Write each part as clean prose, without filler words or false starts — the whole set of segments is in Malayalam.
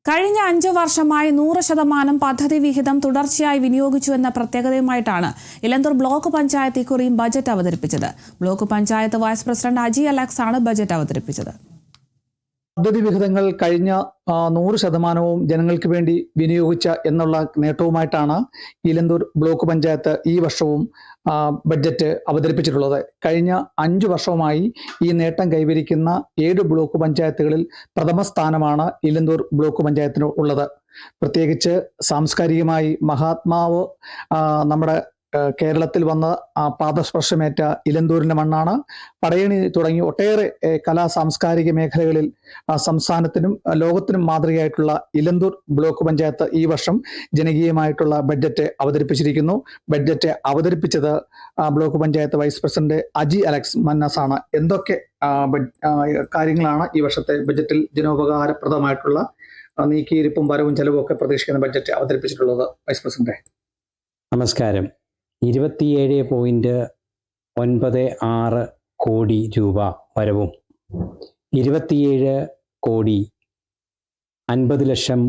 കഴിഞ്ഞ 5 വർഷമായി 100% പദ്ധതി വിഹിതം തുടർച്ചയായി വിനിയോഗിച്ചുവെന്ന പ്രത്യേകതയുമായിട്ടാണ് ഇലന്തൂർ ബ്ലോക്ക് പഞ്ചായത്ത് ഇക്കുറിയും ബജറ്റ് അവതരിപ്പിച്ചത്. Block panchayat vice president Aji Alex ആണ് ബജറ്റ് അവതരിപ്പിച്ചത്. പദ്ധതി വിഹിതങ്ങൾ കഴിഞ്ഞ 100% ജനങ്ങൾക്ക് വേണ്ടി വിനിയോഗിച്ച എന്നുള്ള നേട്ടവുമായിട്ടാണ് ഇലന്തൂർ ബ്ലോക്ക് പഞ്ചായത്ത് ഈ വർഷവും ബഡ്ജറ്റ് അവതരിപ്പിച്ചിട്ടുള്ളത്. കഴിഞ്ഞ 5 വർഷവുമായി ഈ നേട്ടം കൈവരിക്കുന്ന 7 ബ്ലോക്ക് പഞ്ചായത്തുകളിൽ പ്രഥമ സ്ഥാനമാണ് ഇലന്തൂർ ബ്ലോക്ക് പഞ്ചായത്തിന് ഉള്ളത്. പ്രത്യേകിച്ച് സാംസ്കാരികമായി മഹാത്മാവ് നമ്മുടെ കേരളത്തിൽ വന്ന പാദസ്പർശമേറ്റ ഇലന്തൂരിന്റെ മണ്ണാണ്. പടയണി തുടങ്ങി ഒട്ടേറെ കലാ സാംസ്കാരിക മേഖലകളിൽ സംസ്ഥാനത്തിനും ലോകത്തിനും മാതൃകയായിട്ടുള്ള ഇലന്തൂർ ബ്ലോക്ക് പഞ്ചായത്ത് ഈ വർഷം ജനകീയമായിട്ടുള്ള ബഡ്ജറ്റ് അവതരിപ്പിച്ചിരിക്കുന്നു. ബഡ്ജറ്റ് അവതരിപ്പിച്ചത് block panchayat vice president Aji Alex Mannas ആണ്. എന്തൊക്കെ കാര്യങ്ങളാണ് ഈ വർഷത്തെ ബഡ്ജറ്റിൽ ജനോപകാരപ്രദമായിട്ടുള്ള നീക്കിയിരിപ്പും വരവും ചെലവും ഒക്കെ പ്രതീക്ഷിക്കുന്ന ബഡ്ജറ്റ് അവതരിപ്പിച്ചിട്ടുള്ളത്? വൈസ് പ്രസിഡന്റ് നമസ്കാരം. 27.96 കോടി രൂപ വരവും 27 കോടി 50 ലക്ഷം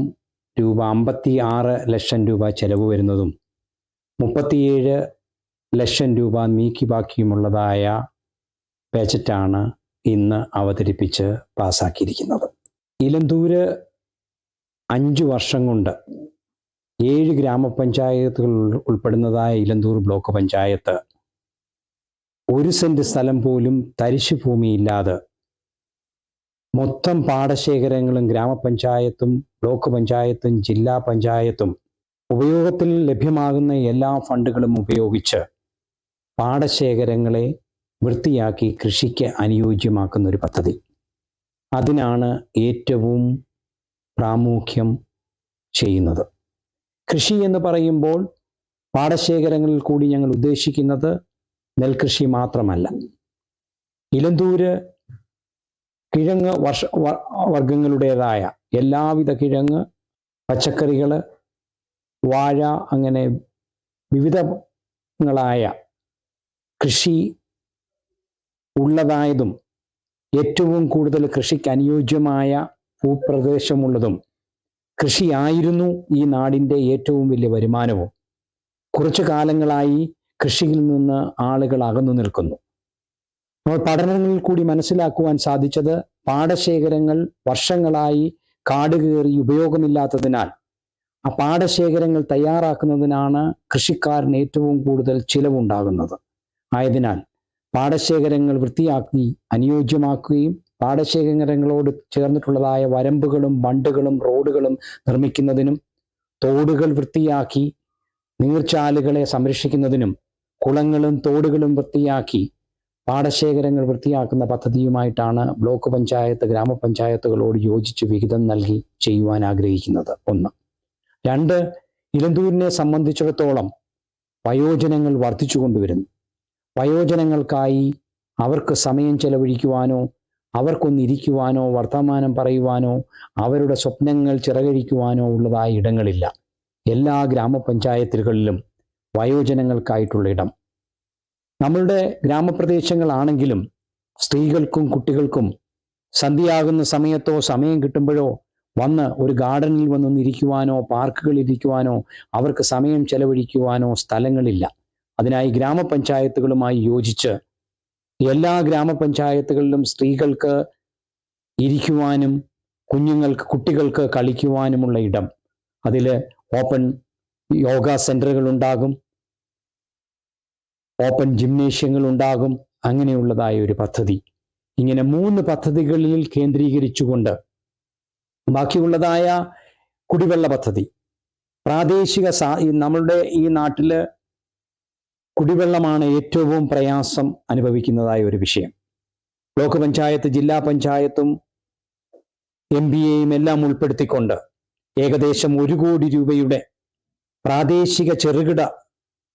രൂപ 56 ലക്ഷം രൂപ ചെലവ് വരുന്നതും 37 ലക്ഷം രൂപ നീക്കി ബാക്കിയുമുള്ളതായ ബജറ്റാണ് ഇന്ന് അവതരിപ്പിച്ച് പാസ്സാക്കിയിരിക്കുന്നത്. ഇലന്തൂര് 5 വർഷം കൊണ്ട് 7 ഗ്രാമപഞ്ചായത്തുകൾ ഉൾപ്പെടുന്നതായ ഇലന്തൂർ ബ്ലോക്ക് പഞ്ചായത്ത് 1 സെന്റ് സ്ഥലം പോലും തരിശു ഭൂമിയില്ലാതെ മൊത്തം പാടശേഖരങ്ങളും ഗ്രാമപഞ്ചായത്തും ബ്ലോക്ക് പഞ്ചായത്തും ജില്ലാ പഞ്ചായത്തും ഉപയോഗത്തിൽ ലഭ്യമാകുന്ന എല്ലാ ഫണ്ടുകളും ഉപയോഗിച്ച് പാടശേഖരങ്ങളെ വൃത്തിയാക്കി കൃഷിക്ക് അനുയോജ്യമാക്കുന്ന ഒരു പദ്ധതി. അതിനാണ് ഏറ്റവും പ്രാമുഖ്യം ചെയ്യുന്നത്. കൃഷി എന്ന് പറയുമ്പോൾ പാടശേഖരങ്ങളിൽ കൂടി ഞങ്ങൾ ഉദ്ദേശിക്കുന്നത് നെൽകൃഷി മാത്രമല്ല. ഇലന്തൂര് കിഴങ്ങ് വർഗങ്ങളുടേതായ എല്ലാവിധ കിഴങ്ങ്, പച്ചക്കറികൾ, വാഴ, അങ്ങനെ വിവിധങ്ങളായ കൃഷി ഉള്ളതായതും ഏറ്റവും കൂടുതൽ കൃഷിക്ക് അനുയോജ്യമായ ഭൂപ്രദേശമുള്ളതും കൃഷിയായിരുന്നു ഈ നാടിൻ്റെ ഏറ്റവും വലിയ വരുമാനവും. കുറച്ചു കാലങ്ങളായി കൃഷിയിൽ നിന്ന് ആളുകൾ അകന്നു നിൽക്കുന്നു. നമ്മൾ പഠനങ്ങളിൽ കൂടി മനസ്സിലാക്കുവാൻ സാധിച്ചത് പാടശേഖരങ്ങൾ വർഷങ്ങളായി കാട് കയറി ഉപയോഗമില്ലാത്തതിനാൽ ആ പാടശേഖരങ്ങൾ തയ്യാറാക്കുന്നതിനാണ് കൃഷിക്കാരന് ഏറ്റവും കൂടുതൽ ചിലവുണ്ടാകുന്നത്. ആയതിനാൽ പാടശേഖരങ്ങൾ വൃത്തിയാക്കി അനുയോജ്യമാക്കുകയും പാടശേഖരങ്ങളോട് ചേർന്നിട്ടുള്ളതായ വരമ്പുകളും ബണ്ടുകളും റോഡുകളും നിർമ്മിക്കുന്നതിനും തോടുകൾ വൃത്തിയാക്കി നീർച്ചാലുകളെ സംരക്ഷിക്കുന്നതിനും കുളങ്ങളും തോടുകളും വൃത്തിയാക്കി പാടശേഖരങ്ങൾ വൃത്തിയാക്കുന്ന പദ്ധതിയുമായിട്ടാണ് ബ്ലോക്ക് പഞ്ചായത്ത് ഗ്രാമപഞ്ചായത്തുകളോട് യോജിച്ച് വിഹിതം നൽകി ചെയ്യുവാൻ ആഗ്രഹിക്കുന്നത്. 1. 2. ഇലന്തൂരിനെ സംബന്ധിച്ചിടത്തോളം വയോജനങ്ങൾ വർദ്ധിച്ചു കൊണ്ടുവരുന്നു. വയോജനങ്ങൾക്കായി അവർക്ക് സമയം ചെലവഴിക്കുവാനോ അവർക്കൊന്നിരിക്കുവാനോ വർത്തമാനം പറയുവാനോ അവരുടെ സ്വപ്നങ്ങൾ ചിറകഴിക്കുവാനോ ഉള്ളതായ ഇടങ്ങളില്ല. എല്ലാ ഗ്രാമപഞ്ചായത്തുകളിലും വയോജനങ്ങൾക്കായിട്ടുള്ള ഇടം. നമ്മളുടെ ഗ്രാമപ്രദേശങ്ങളാണെങ്കിലും സ്ത്രീകൾക്കും കുട്ടികൾക്കും സന്ധ്യയാകുന്ന സമയത്തോ സമയം കിട്ടുമ്പോഴോ വന്ന് ഒരു ഗാർഡനിൽ വന്നൊന്നിരിക്കുവാനോ പാർക്കുകളിൽ ഇരിക്കുവാനോ അവർക്ക് സമയം ചെലവഴിക്കുവാനോ സ്ഥലങ്ങളില്ല. അതിനായി ഗ്രാമപഞ്ചായത്തുകളുമായി യോജിച്ച് എല്ലാ ഗ്രാമപഞ്ചായത്തുകളിലും സ്ത്രീകൾക്ക് ഇരിക്കുവാനും കുട്ടികൾക്ക് കളിക്കുവാനുമുള്ള ഇടം. അതിൽ ഓപ്പൺ യോഗ സെൻ്ററുകൾ ഉണ്ടാകും, ഓപ്പൺ ജിംനേഷ്യങ്ങൾ ഉണ്ടാകും. അങ്ങനെയുള്ളതായ ഒരു പദ്ധതി. ഇങ്ങനെ 3 പദ്ധതികളിൽ കേന്ദ്രീകരിച്ചുകൊണ്ട് ബാക്കിയുള്ളതായ കുടിവെള്ള പദ്ധതി, പ്രാദേശിക നമ്മളുടെ ഈ നാട്ടില് കുടിവെള്ളമാണ് ഏറ്റവും പ്രയാസം അനുഭവിക്കുന്നതായ ഒരു വിഷയം. ബ്ലോക്ക് പഞ്ചായത്ത് ജില്ലാ പഞ്ചായത്തും MBAയും എല്ലാം ഉൾപ്പെടുത്തിക്കൊണ്ട് ഏകദേശം 1 കോടി രൂപയുടെ പ്രാദേശിക ചെറുകിട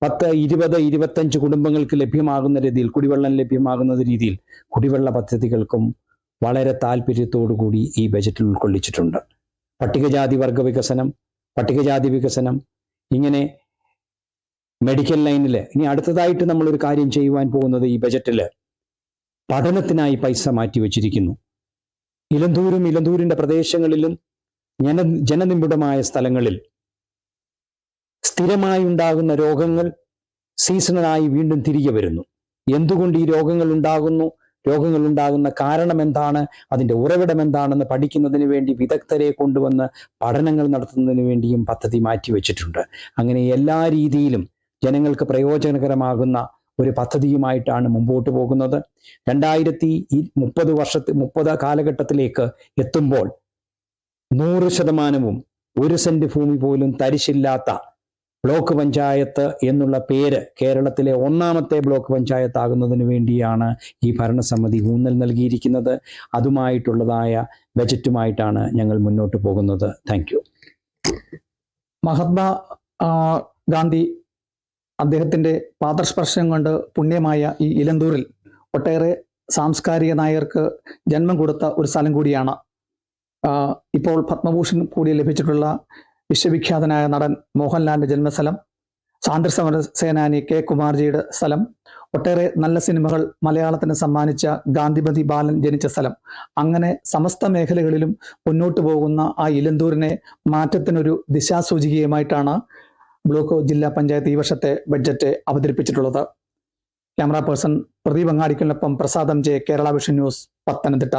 10, 20, 25 കുടുംബങ്ങൾക്ക് ലഭ്യമാകുന്ന രീതിയിൽ കുടിവെള്ളം ലഭ്യമാകുന്ന രീതിയിൽ കുടിവെള്ള പദ്ധതികൾക്കും വളരെ താല്പര്യത്തോടു കൂടി ഈ ബജറ്റിൽ ഉൾക്കൊള്ളിച്ചിട്ടുണ്ട്. പട്ടികജാതി വർഗ വികസനം, പട്ടികജാതി വികസനം, ഇങ്ങനെ മെഡിക്കൽ ലൈനിൽ ഇനി അടുത്തതായിട്ട് നമ്മളൊരു കാര്യം ചെയ്യുവാൻ പോകുന്നത് ഈ ബജറ്റിൽ പഠനത്തിനായി പൈസ മാറ്റിവെച്ചിരിക്കുന്നു. ഇലന്തൂരിൻ്റെ പ്രദേശങ്ങളിലും ജനനിബിഡമായ സ്ഥലങ്ങളിൽ സ്ഥിരമായി ഉണ്ടാകുന്ന രോഗങ്ങൾ സീസണലായി വീണ്ടും തിരികെ വരുന്നു. എന്തുകൊണ്ട് ഈ രോഗങ്ങൾ ഉണ്ടാകുന്ന കാരണം എന്താണ്, അതിൻ്റെ ഉറവിടം എന്താണെന്ന് പഠിക്കുന്നതിന് വേണ്ടി വിദഗ്ധരെ കൊണ്ടുവന്ന് പഠനങ്ങൾ നടത്തുന്നതിന് വേണ്ടിയും പദ്ധതി മാറ്റിവെച്ചിട്ടുണ്ട്. അങ്ങനെ എല്ലാ രീതിയിലും ജനങ്ങൾക്ക് പ്രയോജനകരമാകുന്ന ഒരു പദ്ധതിയുമായിട്ടാണ് മുമ്പോട്ട് പോകുന്നത്. 2030 കാലഘട്ടത്തിലേക്ക് എത്തുമ്പോൾ 100% 1 സെന്റ് ഭൂമി പോലും തരിശില്ലാത്ത ബ്ലോക്ക് പഞ്ചായത്ത് എന്നുള്ള പേര് കേരളത്തിലെ 1ാമത്തെ ബ്ലോക്ക് പഞ്ചായത്താകുന്നതിന് വേണ്ടിയാണ് ഈ ഭരണസമിതി ഊന്നൽ നൽകിയിരിക്കുന്നത്. അതുമായിട്ടുള്ളതായ ബജറ്റുമായിട്ടാണ് ഞങ്ങൾ മുന്നോട്ട് പോകുന്നത്. Thank you. മഹാത്മാ ഗാന്ധി അദ്ദേഹത്തിൻ്റെ പാദസ്പർശം കൊണ്ട് പുണ്യമായ ഈ ഇലന്തൂരിൽ ഒട്ടേറെ സാംസ്കാരിക നായകർക്ക് ജന്മം കൊടുത്ത ഒരു സ്ഥലം കൂടിയാണ്. ഇപ്പോൾ പത്മഭൂഷൺ കൂടി ലഭിച്ചിട്ടുള്ള വിശ്വവിഖ്യാതനായ നടൻ മോഹൻലാലിൻ്റെ ജന്മസ്ഥലം, സ്വാതന്ത്ര്യസമര സേനാനി കെ കുമാർജിയുടെ സ്ഥലം, ഒട്ടേറെ നല്ല സിനിമകൾ മലയാളത്തിന് സമ്മാനിച്ച ഗാന്ധിമതി ബാലൻ ജനിച്ച സ്ഥലം. അങ്ങനെ സമസ്ത മേഖലകളിലും മുന്നോട്ട് പോകുന്ന ആ ഇലന്തൂരിനെ മാറ്റത്തിനൊരു ദിശാസൂചികയുമായിട്ടാണ് ബ്ലോക്ക് ജില്ലാ പഞ്ചായത്ത് ഈ വർഷത്തെ ബഡ്ജറ്റ് അവതരിപ്പിച്ചിട്ടുള്ളത്. ക്യാമറ പേഴ്സൺ പ്രദീപ് അങ്ങാടിക്കലിനൊപ്പം പ്രസാദം J, Kerala vision news, Pathanamthitta.